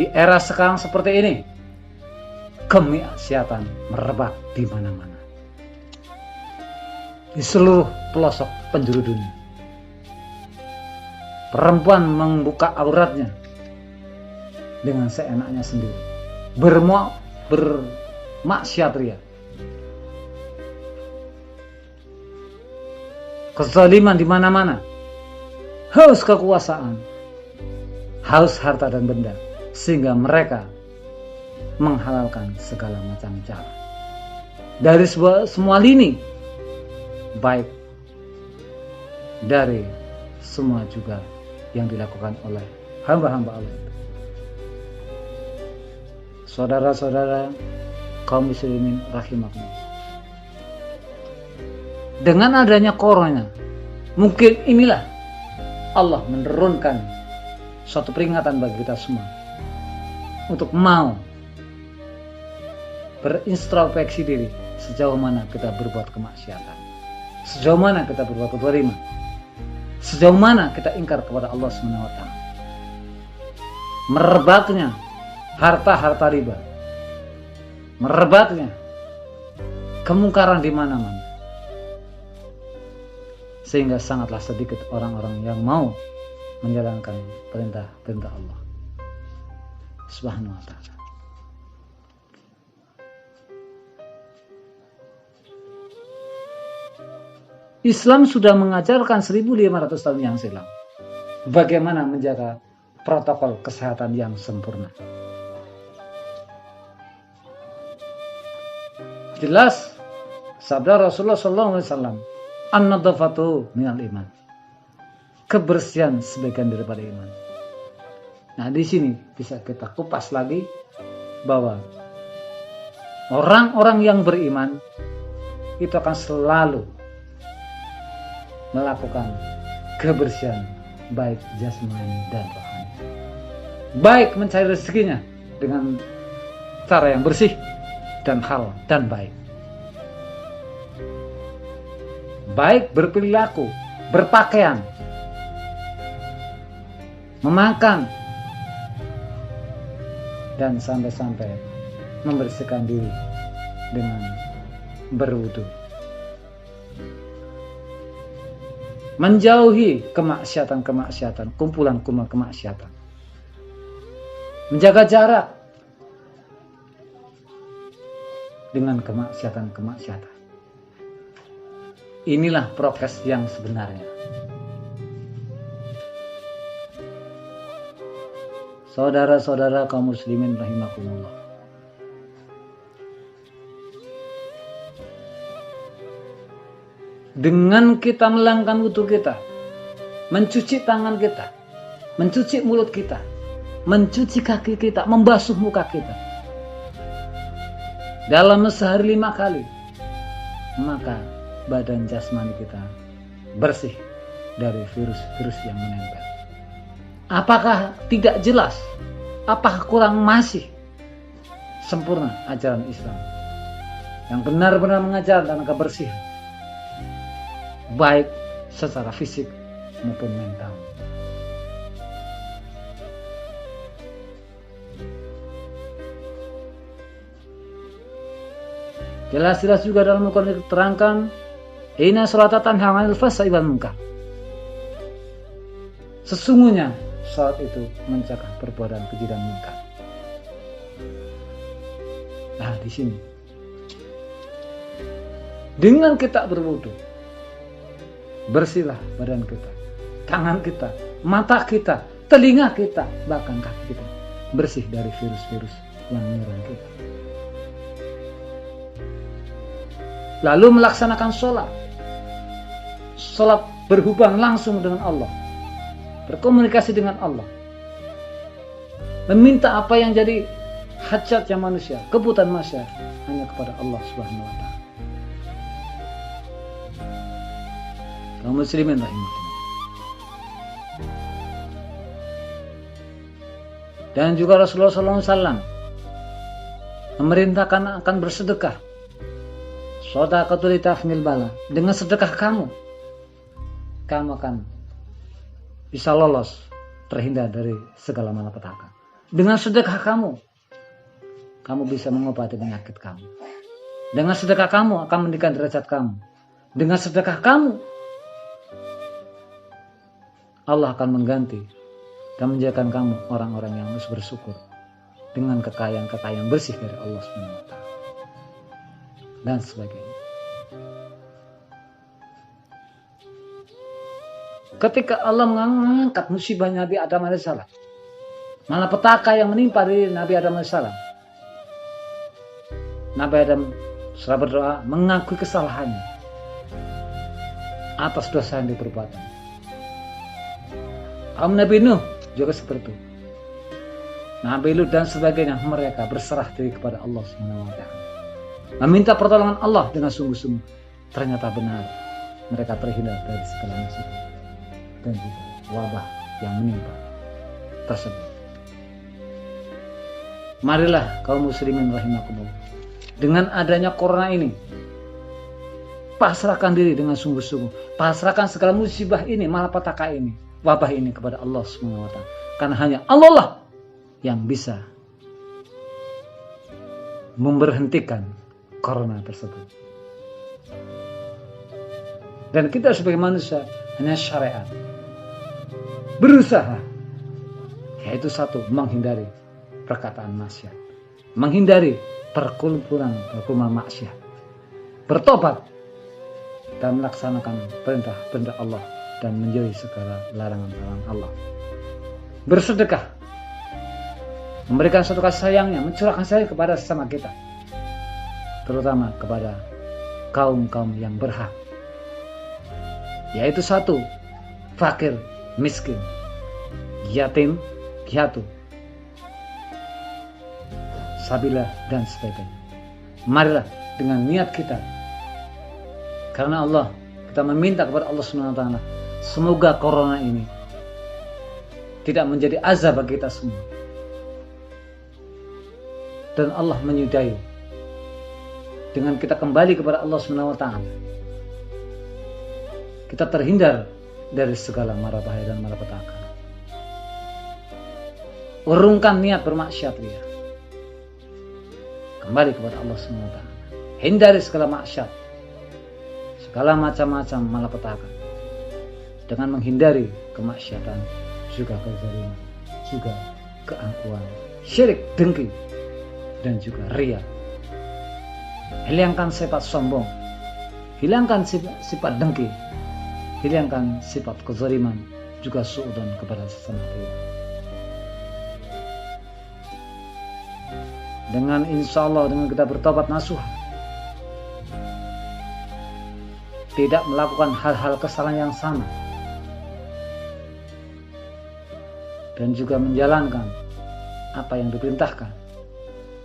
Di era sekarang seperti ini, kemaksiatan merebak di mana-mana, di seluruh pelosok penjuru dunia. Perempuan membuka auratnya dengan seenaknya sendiri, bermaksiat ria. Kezaliman di mana-mana, haus kekuasaan, haus harta dan benda, sehingga mereka menghalalkan segala macam cara dari semua lini, baik dari semua juga yang dilakukan oleh hamba-hamba Allah. Saudara-saudara kaum muslimin rahimakumullah, dengan adanya corona, mungkin inilah Allah menurunkan suatu peringatan bagi kita semua untuk mau berintrospeksi diri sejauh mana kita berbuat kemaksiatan, sejauh mana kita berbuat kezaliman, sejauh mana kita ingkar kepada Allah SWT. Merebaknya harta-harta riba, merebaknya kemungkaran di mana-mana, sehingga sangatlah sedikit orang-orang yang mau menjalankan perintah-perintah Allah Subhanahu wa ta'ala. Islam sudah mengajarkan 1500 tahun yang silam bagaimana menjaga protokol kesehatan yang sempurna. Jelas sabda Rasulullah SAW, an-nadhafatu minal iman. Kebersihan sebagian daripada iman. Nah, di sini bisa kita kupas lagi bahwa orang-orang yang beriman itu akan selalu melakukan kebersihan baik jasmani dan rohani. Baik mencari rezekinya dengan cara yang bersih dan halal dan baik. Baik berperilaku, berpakaian, memakan, dan sampai-sampai membersihkan diri dengan berwudu. Menjauhi kemaksiatan-kemaksiatan, kumpulan-kumpulan kemaksiatan. Menjaga jarak dengan kemaksiatan-kemaksiatan. Inilah prokes yang sebenarnya. Saudara-saudara kaum muslimin rahimakumullah, dengan kita melangkan wudu kita, mencuci tangan kita, mencuci mulut kita, mencuci kaki kita, membasuh muka kita dalam sehari 5 kali, maka badan jasmani kita bersih dari virus-virus yang menempel. Apakah tidak jelas? Apakah kurang masih sempurna ajaran Islam yang benar-benar mengajar tentang kebersihan, baik secara fisik maupun mental? Jelas-jelas juga dalam Al-Quran diterangkan, inna sholata tanha 'anil fahsya'i wal munkar. Sesungguhnya salat itu mencegah perbuatan keji dan munkar. Nah, di sini dengan kita berwudu, bersihlah badan kita, tangan kita, mata kita, telinga kita, bahkan kaki kita bersih dari virus-virus yang menyerang kita. Lalu melaksanakan sholat berhubung langsung dengan Allah, berkomunikasi dengan Allah, meminta apa yang jadi hajatnya manusia, kebutuhan manusia hanya kepada Allah Subhanahu wa ta'ala. Kaum muslimin rahimahullah. Dan juga Rasulullah SAW memerintahkan akan bersedekah. Shadaqatul litahmil bala. Dengan sedekah kamu akan bisa lolos, terhindar dari segala malapetaka. Dengan sedekah kamu bisa mengobati penyakit kamu. Dengan sedekah kamu akan meningkatkan derajat kamu. Dengan sedekah kamu, Allah akan mengganti dan menjadikan kamu orang-orang yang harus bersyukur dengan kekayaan-kekayaan bersih dari Allah SWT dan sebagainya. Ketika Allah mengangkat musibah Nabi Adam AS, malapetaka yang menimpa diri Nabi Adam AS, Nabi Adam setelah berdoa mengakui kesalahannya atas dosa yang diperbuatnya. Nabi Nuh juga seperti itu. Nabi Lut dan sebagainya, mereka berserah diri kepada Allah SWT, meminta pertolongan Allah dengan sungguh-sungguh. Ternyata benar, mereka terhindar dari segala musibah dan juga wabah yang menimpa tersebut. Marilah kaum muslimin rahimakumullah, dengan adanya corona ini, pasrahkan diri dengan sungguh-sungguh. Pasrahkan segala musibah ini, malapetaka ini, wabah ini kepada Allah SWT. Karena hanya Allah lah yang bisa memberhentikan corona tersebut. Dan kita sebagai manusia hanya syariat berusaha, yaitu satu, menghindari perkataan maksiat, menghindari perkumpulan maksiat, bertobat dan melaksanakan perintah Allah dan menjauhi segala larangan-larangan Allah. Bersedekah, memberikan satu kasih sayangnya, mencurahkan sayang kepada sesama kita, terutama kepada kaum-kaum yang berhak, yaitu satu, fakir, miskin, yatim, piatu, sabilah dan sebagainya. Marilah dengan niat kita, karena Allah, kita meminta kepada Allah SWT, semoga corona ini tidak menjadi azab bagi kita semua, dan Allah menyudahi dengan kita kembali kepada Allah SWT. Kita terhindar dari segala mara bahaya dan malapetaka. Urungkan niat bermaksiat ria, kembali kepada Allah SWT. Hindari segala maksiat, segala macam-macam malapetaka, dengan menghindari kemaksiatan, juga kezaliman, juga keangkuhan, syirik, dengki, dan juga ria. Hilangkan sifat sombong, hilangkan sifat dengki, hilangkan sifat kezaliman, juga suudzon kepada sesama kita. Dengan insya Allah, dengan kita bertobat nasuh, tidak melakukan hal-hal kesalahan yang sama, dan juga menjalankan apa yang diperintahkan,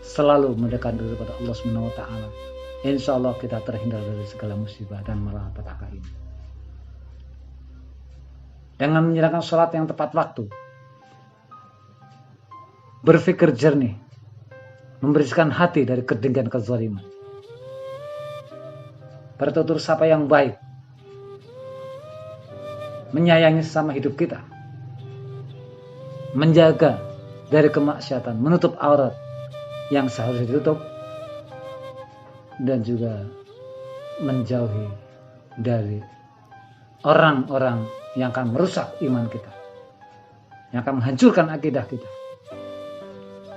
selalu mendekat kepada Allah SWT, insya Allah kita terhindar dari segala musibah dan malapetaka ini. Dengan menjalankan sholat yang tepat waktu, berpikir jernih, membersihkan hati dari kedengkian kezaliman, bertutur sapa yang baik, menyayangi sesama hidup kita, menjaga dari kemaksiatan, menutup aurat yang seharusnya ditutup, dan juga menjauhi dari orang-orang yang akan merusak iman kita, yang akan menghancurkan akidah kita,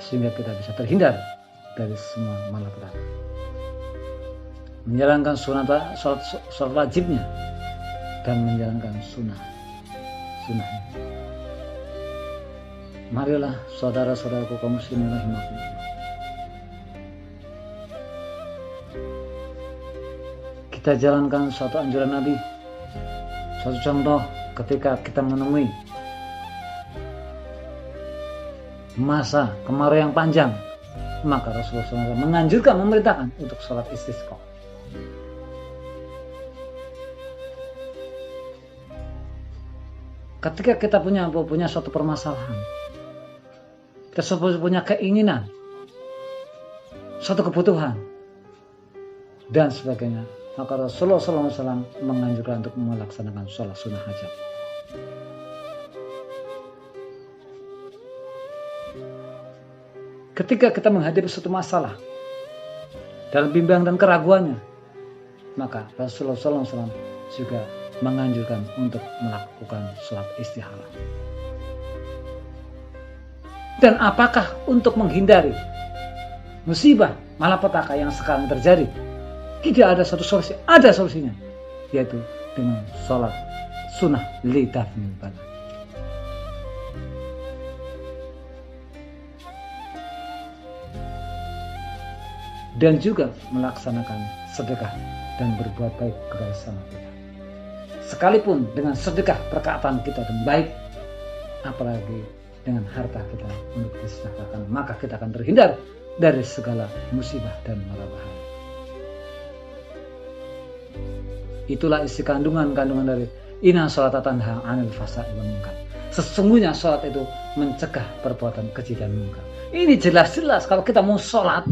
sehingga kita bisa terhindar dari semua malapetaka. Menjalankan sholat wajibnya dan menjalankan sunnahnya. Marilah saudara-saudaraku kaum muslimin rahimakumullah, kita jalankan suatu anjuran Nabi, suatu contoh ketika kita menemui masa kemarau yang panjang, maka Rasulullah SAW menganjurkan, memerintahkan untuk sholat istisqa. Ketika kita punya suatu permasalahan, kita punya keinginan, suatu kebutuhan, dan sebagainya, maka Rasulullah SAW menganjurkan untuk melaksanakan sholat sunnah hajat. ketika kita menghadapi suatu masalah dalam bimbang dan keraguannya, maka Rasulullah SAW juga menganjurkan untuk melakukan sholat istikharah. Dan apakah untuk menghindari musibah malapetaka yang sekarang terjadi? Tidak ada satu solusi, ada solusinya, yaitu dengan sholat sunnah li dafnil bala. Dan juga melaksanakan sedekah dan berbuat baik kepada sesama kita. Sekalipun dengan sedekah perkataan kita dan baik, apalagi dengan harta kita untuk disedekahkan, maka kita akan terhindar dari segala musibah dan mara bahaya. Itulah isi kandungan dari inna sholata tanha 'anil fahsya'i wal munkar. Sesungguhnya sholat itu mencegah perbuatan keji dan munkar. Ini jelas-jelas kalau kita mau sholat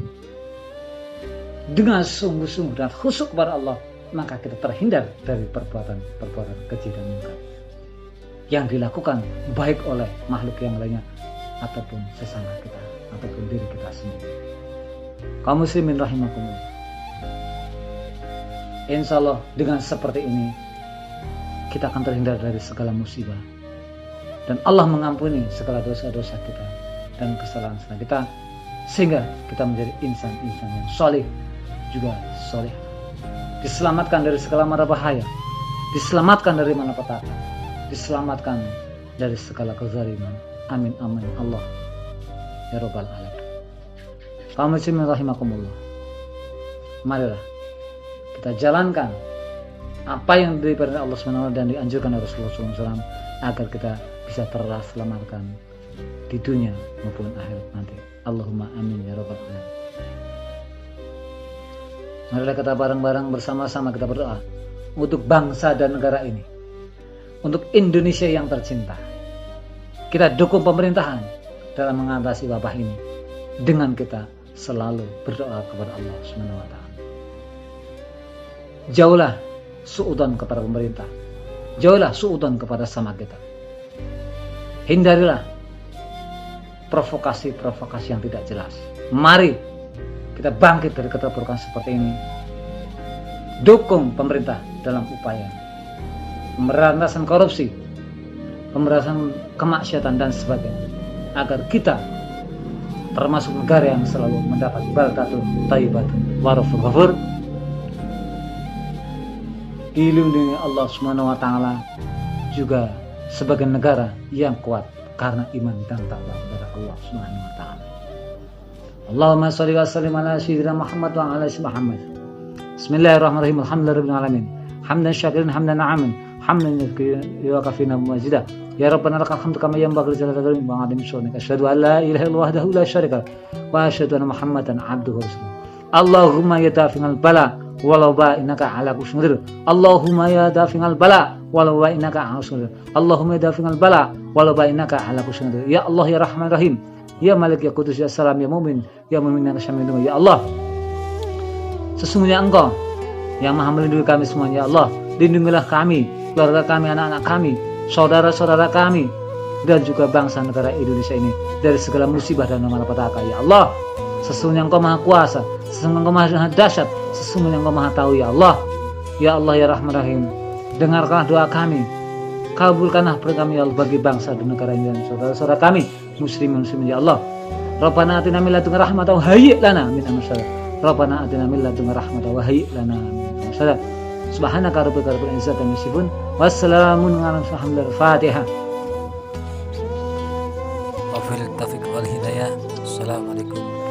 dengan sungguh-sungguh dan khusyuk kepada Allah, maka kita terhindar dari perbuatan keji dan munkar yang dilakukan baik oleh makhluk yang lainnya ataupun sesama kita ataupun diri kita sendiri. Kaum muslimin rahimakumullah, insya Allah dengan seperti ini kita akan terhindar dari segala musibah dan Allah mengampuni segala dosa-dosa kita dan kesalahan kita, sehingga kita menjadi insan-insan yang soleh juga soleh, diselamatkan dari segala mara bahaya, diselamatkan dari malapetaka, diselamatkan dari segala kezaliman. Amin amin Allah ya rabbal alamin. Kaum muslimin rahimakumullah, marilah kita jalankan apa yang diberikan Allah SWT dan dianjurkan oleh Rasulullah SAW agar kita bisa terselamatkan di dunia maupun akhirat nanti. Allahumma amin ya rabbal alamin. Marilah kita bareng-bareng bersama-sama kita berdoa untuk bangsa dan negara ini, untuk Indonesia yang tercinta. Kita dukung pemerintahan dalam mengatasi wabah ini dengan kita selalu berdoa kepada Allah SWT. Jauhlah suudzon kepada pemerintah, jauhlah suudzon kepada sama kita. Hindarilah provokasi-provokasi yang tidak jelas. Mari kita bangkit dari keterpurukan seperti ini. Dukung pemerintah dalam upaya pemberantasan korupsi, pemberantasan kemaksiatan dan sebagainya, agar kita termasuk negara yang selalu mendapat baldatun thayyibatun wa ghafurur ghafur, dilindungi Allah Subhanahu wa taala, juga sebagai negara yang kuat karena iman dan takwa kepada Allah Subhanahu wa taala. Allahumma shalli wa sallim ala sayyidina Muhammad wa ala ali Muhammad. Bismillahirrahmanirrahim. Alhamdulillahirabbil alamin. Hamdan syakiran hamdan na'aman. Hamdan yuwafina majida. Ya Rabbana lakal hamdu kama yanbaghi li jalali wa 'azimi sya'nika. Asyhadu an la ilaha illallah wahdahu la syarika lahu wa asyhadu anna Muhammadan 'abduhu wa rasuluh. Allahumma ya dafi'al bala walau ba innaka 'ala kulli syai'in qadir. Allahumma ya dafi'al bala walau ba innaka 'ala kulli syai'in qadir. Allahumma ya dafi'al bala walau ba innaka 'ala kulli syai'in qadir. Ya Allah ya Rahman Rahim, ya Malik ya Qudus ya Salam ya Mu'min ya Mu'min ya Syamil. Ya Allah, sesungguhnya Engkau yang Maha melindungi kami semuanya. Ya Allah, lindungilah kami, keluarga kami, anak-anak kami, saudara-saudara kami, dan juga bangsa negara Indonesia ini dari segala musibah dan malapetaka. Ya Allah, sesungguhnya Engkau Maha Kuasa, sesungguhnya Engkau Maha Dahsyat, sesungguhnya Engkau Maha Tahu. Ya Allah, ya Allah ya Rahman Rahim, dengarkanlah doa kami, kabulkanlah perintah kami ya Allah bagi bangsa dan negara ini dan saudara-saudara kami muslimin. Ya Allah, Rabbana atina min ladunka rahmatan wa hayyi' lana min amrina rashada. Rabbana atina min ladunka rahmatan wa hayyi' lana min amrina rashada. Subhanaka rabbika rabbil izzati amma yasifun. Wassalamun ala al-mursalin. Al-Fatihah. Wabil taufiq wal hidayah. Assalamualaikum